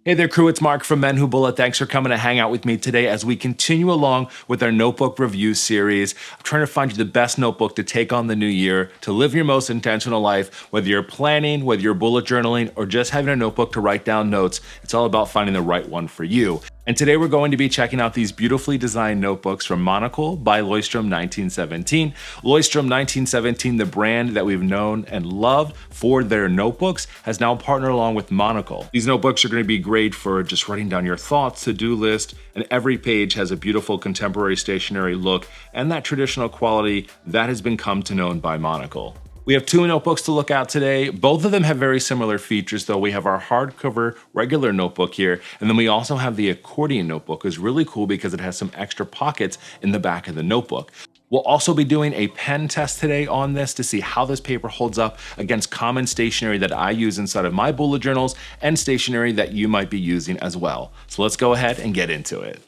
Hey there, crew. It's Mark from Men Who Bullet. Thanks for coming to hang out with me today as we continue along with our notebook review series. I'm trying to find you the best notebook to take on the new year, to live your most intentional life. Whether you're planning, whether you're bullet journaling, or just having a notebook to write down notes, it's all about finding the right one for you. And today we're going to be checking out these beautifully designed notebooks from Monocle by Leuchtturm1917. Leuchtturm1917, the brand that we've known and loved for their notebooks, has now partnered along with Monocle. These notebooks are going to be great for just writing down your thoughts, to-do list, and every page has a beautiful contemporary stationery look and that traditional quality that has been come to known by Monocle. We have two notebooks to look at today. Both of them have very similar features, though. We have our hardcover regular notebook here, and then we also have the Accordion notebook. It's really cool because it has some extra pockets in the back of the notebook. We'll also be doing a pen test today on this to see how this paper holds up against common stationery that I use inside of my bullet journals and stationery that you might be using as well. So let's go ahead and get into it.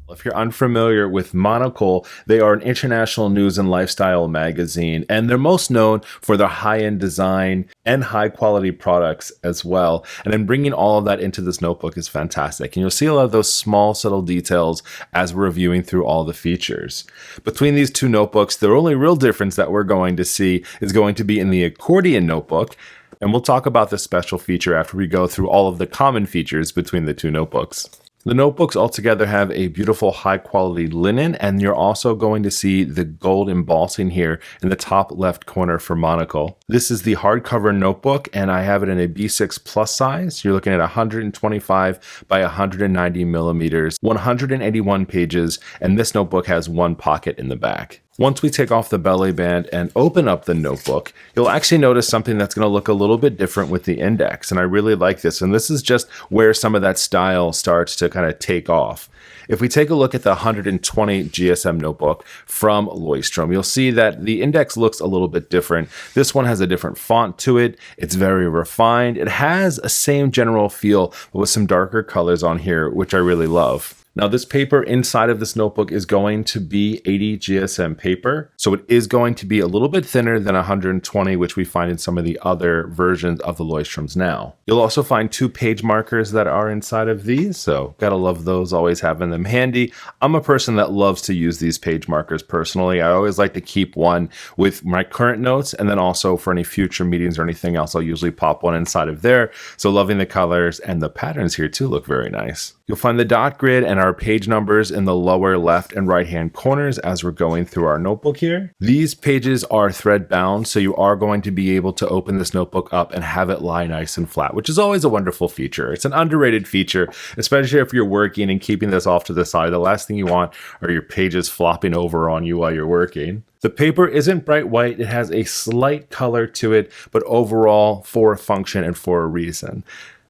If you're unfamiliar with Monocle, they are an international news and lifestyle magazine, and they're most known for their high-end design and high-quality products as well. And then bringing all of that into this notebook is fantastic. And you'll see a lot of those small, subtle details as we're reviewing through all the features. Between these two notebooks, the only real difference that we're going to see is going to be in the Accordion notebook. And we'll talk about this special feature after we go through all of the common features between the two notebooks. The notebooks altogether have a beautiful high quality linen, and you're also going to see the gold embossing here in the top left corner for Monocle. This is the hardcover notebook, and I have it in a B6 plus size. You're looking at 125 by 190 millimeters, 181 pages, and this notebook has one pocket in the back. Once we take off the belly band and open up the notebook, you'll actually notice something that's going to look a little bit different with the index, and I really like this. And this is just where some of that style starts to kind of take off. If we take a look at the 120 GSM notebook from Leuchtturm, you'll see that the index looks a little bit different. This one has a different font to it. It's very refined. It has a same general feel, but with some darker colors on here, which I really love. Now, this paper inside of this notebook is going to be 80 GSM paper, so it is going to be a little bit thinner than 120, which we find in some of the other versions of the Leuchtturms now. You'll also find two page markers that are inside of these, so gotta love those, always having them handy. I'm a person that loves to use these page markers personally. I always like to keep one with my current notes, and then also for any future meetings or anything else, I'll usually pop one inside of there. So loving the colors, and the patterns here too look very nice. You'll find the dot grid and our page numbers in the lower left and right hand corners as we're going through our notebook here. These pages are thread bound, so you are going to be able to open this notebook up and have it lie nice and flat, which is always a wonderful feature. It's an underrated feature, especially if you're working and keeping this off to the side. The last thing you want are your pages flopping over on you while you're working. The paper isn't bright white. It has a slight color to it, but overall for a function and for a reason.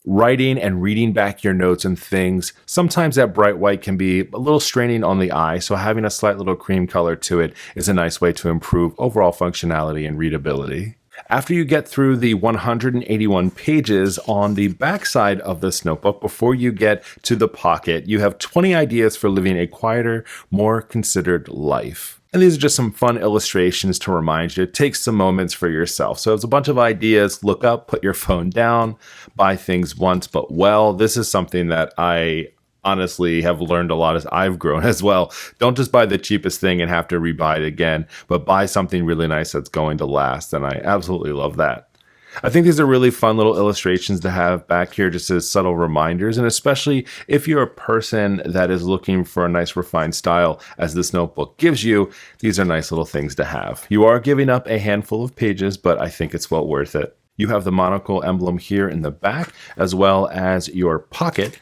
Writing and reading back your notes and things, sometimes that bright white can be a little straining on the eye, so having a slight little cream color to it is a nice way to improve overall functionality and readability. After you get through the 181 pages on the back side of this notebook, before you get to the pocket, you have 20 ideas for living a quieter, more considered life. And these are just some fun illustrations to remind you to take some moments for yourself. So it's a bunch of ideas. Look up, put your phone down, buy things once but well. This is something that I honestly have learned a lot as I've grown as well. Don't just buy the cheapest thing and have to rebuy it again, but buy something really nice that's going to last. And I absolutely love that. I think these are really fun little illustrations to have back here just as subtle reminders, and especially if you're a person that is looking for a nice refined style as this notebook gives you, these are nice little things to have. You are giving up a handful of pages, but I think it's well worth it. You have the Monocle emblem here in the back, as well as your pocket.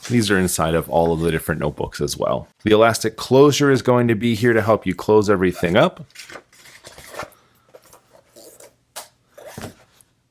These are inside of all of the different notebooks as well. The elastic closure is going to be here to help you close everything up.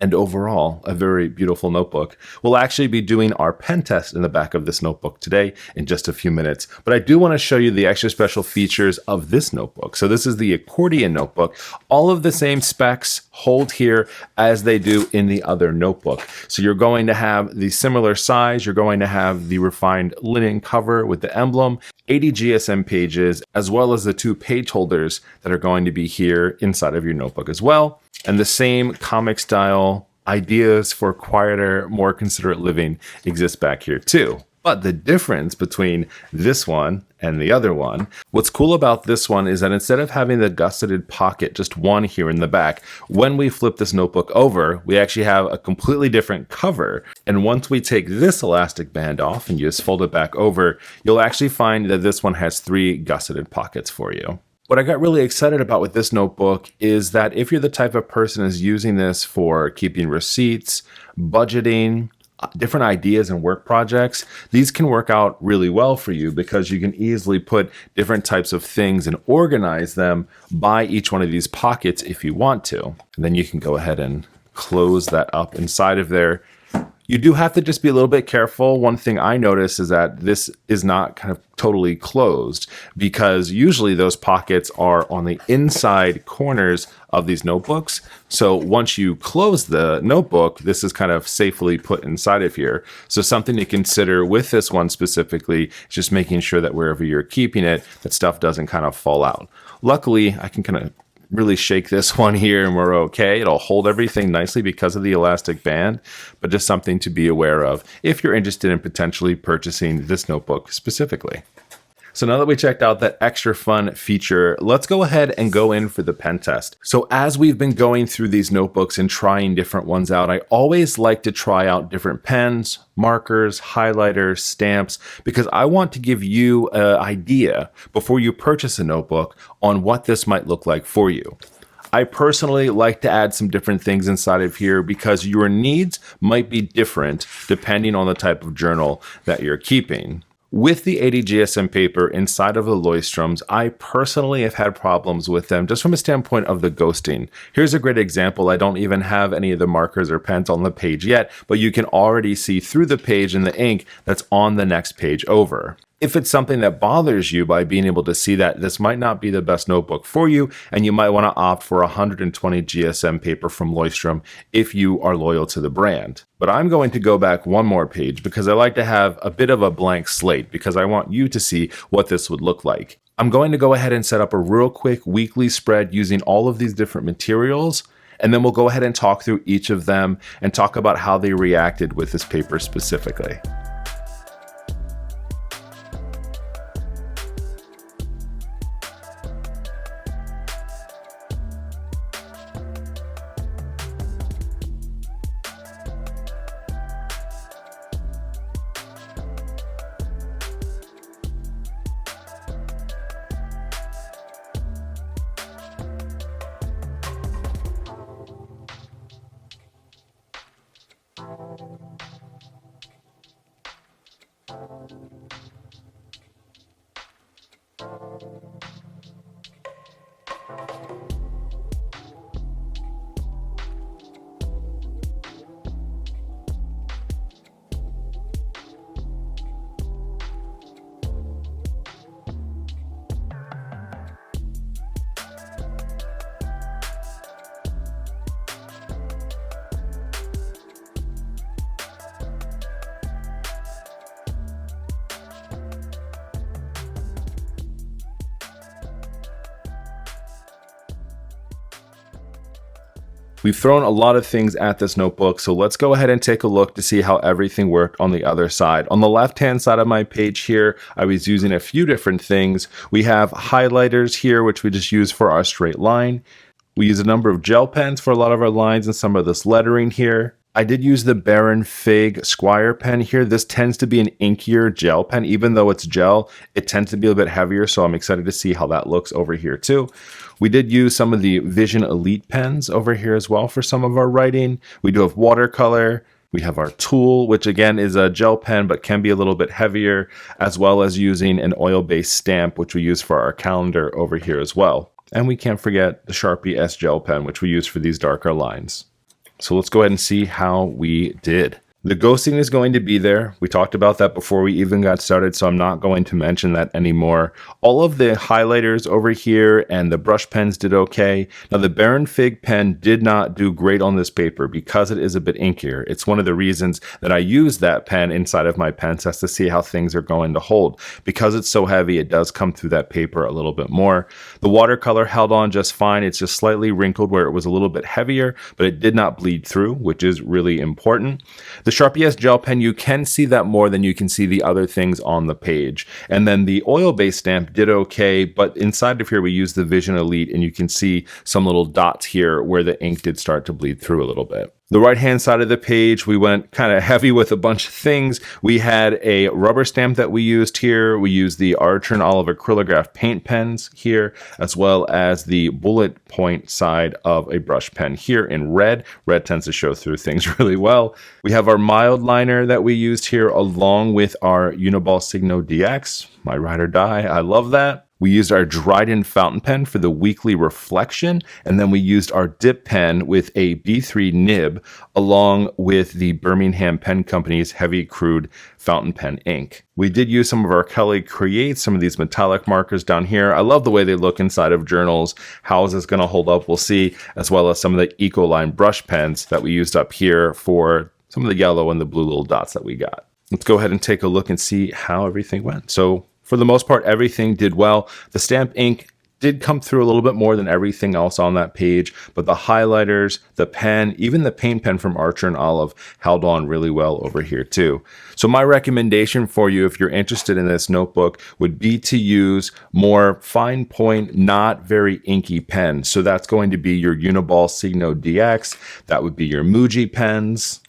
And overall, a very beautiful notebook. We'll actually be doing our pen test in the back of this notebook today in just a few minutes. But I do want to show you the extra special features of this notebook. So this is the Accordion notebook. All of the same specs hold here as they do in the other notebook. So you're going to have the similar size. You're going to have the refined linen cover with the emblem, 80 GSM pages, as well as the two page holders that are going to be here inside of your notebook as well. And the same comic style ideas for quieter, more considerate living exist back here too. But the difference between this one and the other one, what's cool about this one is that instead of having the gusseted pocket, just one here in the back, when we flip this notebook over, we actually have a completely different cover. And once we take this elastic band off and you just fold it back over, you'll actually find that this one has 3 gusseted pockets for you. What I got really excited about with this notebook is that if you're the type of person who's using this for keeping receipts, budgeting, different ideas and work projects, these can work out really well for you because you can easily put different types of things and organize them by each one of these pockets if you want to. And then you can go ahead and close that up inside of there. You do have to just be a little bit careful. One thing I notice is that this is not kind of totally closed because usually those pockets are on the inside corners of these notebooks. So once you close the notebook, this is kind of safely put inside of here. So something to consider with this one specifically is just making sure that wherever you're keeping it, that stuff doesn't kind of fall out. Luckily, I can kind of really shake this one here and we're okay. It'll hold everything nicely because of the elastic band, but just something to be aware of if you're interested in potentially purchasing this notebook specifically. So now that we checked out that extra fun feature, let's go ahead and go in for the pen test. So as we've been going through these notebooks and trying different ones out, I always like to try out different pens, markers, highlighters, stamps, because I want to give you an idea before you purchase a notebook on what this might look like for you. I personally like to add some different things inside of here because your needs might be different depending on the type of journal that you're keeping. With the 80 GSM paper inside of the Leuchtturms, I personally have had problems with them just from a standpoint of the ghosting. Here's a great example. I don't even have any of the markers or pens on the page yet, but you can already see through the page in the ink that's on the next page over. If it's something that bothers you by being able to see that, this might not be the best notebook for you, and you might want to opt for 120 GSM paper from Leuchtturm if you are loyal to the brand. But I'm going to go back one more page because I like to have a bit of a blank slate because I want you to see what this would look like. I'm going to go ahead and set up a real quick weekly spread using all of these different materials, and then we'll go ahead and talk through each of them and talk about how they reacted with this paper specifically. We've thrown a lot of things at this notebook, so let's go ahead and take a look to see how everything worked on the other side. On the left-hand side of my page here, I was using a few different things. We have highlighters here, which we just use for our straight line. We use a number of gel pens for a lot of our lines and some of this lettering here. I did use the Baron Fig Squire pen here. This tends to be an inkier gel pen. Even though it's gel, it tends to be a bit heavier, so I'm excited to see how that looks over here too. We did use some of the Vision Elite pens over here as well for some of our writing. We do have watercolor. We have our tool, which again is a gel pen, but can be a little bit heavier, as well as using an oil-based stamp, which we use for our calendar over here as well. And we can't forget the Sharpie S gel pen, which we use for these darker lines. So let's go ahead and see how we did. The ghosting is going to be there. We talked about that before we even got started, so I'm not going to mention that anymore. All of the highlighters over here and the brush pens did okay. Now the Baron Fig pen did not do great on this paper because it is a bit inkier. It's one of the reasons that I use that pen inside of my pen test to see how things are going to hold. Because it's so heavy, it does come through that paper a little bit more. The watercolor held on just fine. It's just slightly wrinkled where it was a little bit heavier, but it did not bleed through, which is really important. The Sharpie S gel pen, you can see that more than you can see the other things on the page. And then the oil-based stamp did okay, but inside of here we used the Vision Elite, and you can see some little dots here where the ink did start to bleed through a little bit. The right-hand side of the page, we went kind of heavy with a bunch of things. We had a rubber stamp that we used here. We used the Archer and Olive acrylograph paint pens here, as well as the bullet point side of a brush pen here in red. Red tends to show through things really well. We have our mild liner that we used here along with our Uniball Signo DX, my ride or die. I love that. We used our Dryden fountain pen for the weekly reflection, and then we used our dip pen with a B3 nib along with the Birmingham Pen Company's heavy crude fountain pen ink. We did use some of our Kelly Create, some of these metallic markers down here. I love the way they look inside of journals. How is this going to hold up? We'll see, as well as some of the Ecoline brush pens that we used up here for some of the yellow and the blue little dots that we got. Let's go ahead and take a look and see how everything went. So for the most part, everything did well. The stamp ink did come through a little bit more than everything else on that page, but the highlighters, the pen, even the paint pen from Archer and Olive held on really well over here too. So my recommendation for you, if you're interested in this notebook, would be to use more fine point, not very inky pens. So that's going to be your Uniball Signo DX. That would be your Muji pens.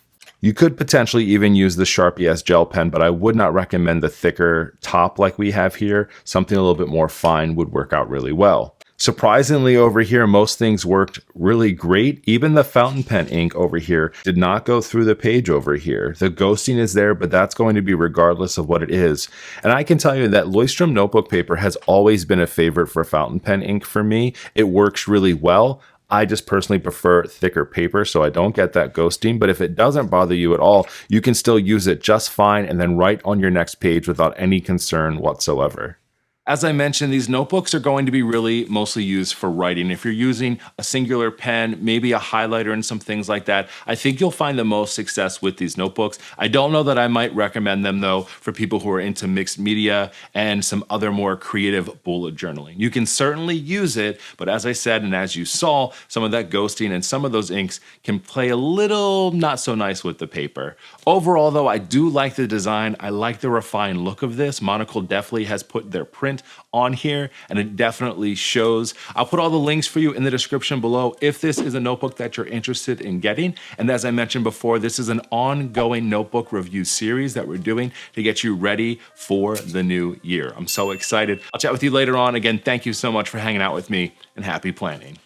You could potentially even use the Sharpie S gel pen, but I would not recommend the thicker top like we have here. Something a little bit more fine would work out really well. Surprisingly over here, most things worked really great. Even the fountain pen ink over here did not go through the page over here. The ghosting is there, but that's going to be regardless of what it is. And I can tell you that Leuchtturm notebook paper has always been a favorite for fountain pen ink for me. It works really well. I just personally prefer thicker paper, so I don't get that ghosting. But if it doesn't bother you at all, you can still use it just fine and then write on your next page without any concern whatsoever. As I mentioned, these notebooks are going to be really mostly used for writing. If you're using a singular pen, maybe a highlighter and some things like that, I think you'll find the most success with these notebooks. I don't know that I might recommend them though for people who are into mixed media and some other more creative bullet journaling. You can certainly use it, but as I said, and as you saw, some of that ghosting and some of those inks can play a little not so nice with the paper. Overall though, I do like the design. I like the refined look of this. Monocle definitely has put their print on here, and it definitely shows. I'll put all the links for you in the description below if this is a notebook that you're interested in getting. And as I mentioned before, this is an ongoing notebook review series that we're doing to get you ready for the new year. I'm so excited. I'll chat with you later on. Again, thank you so much for hanging out with me, and happy planning.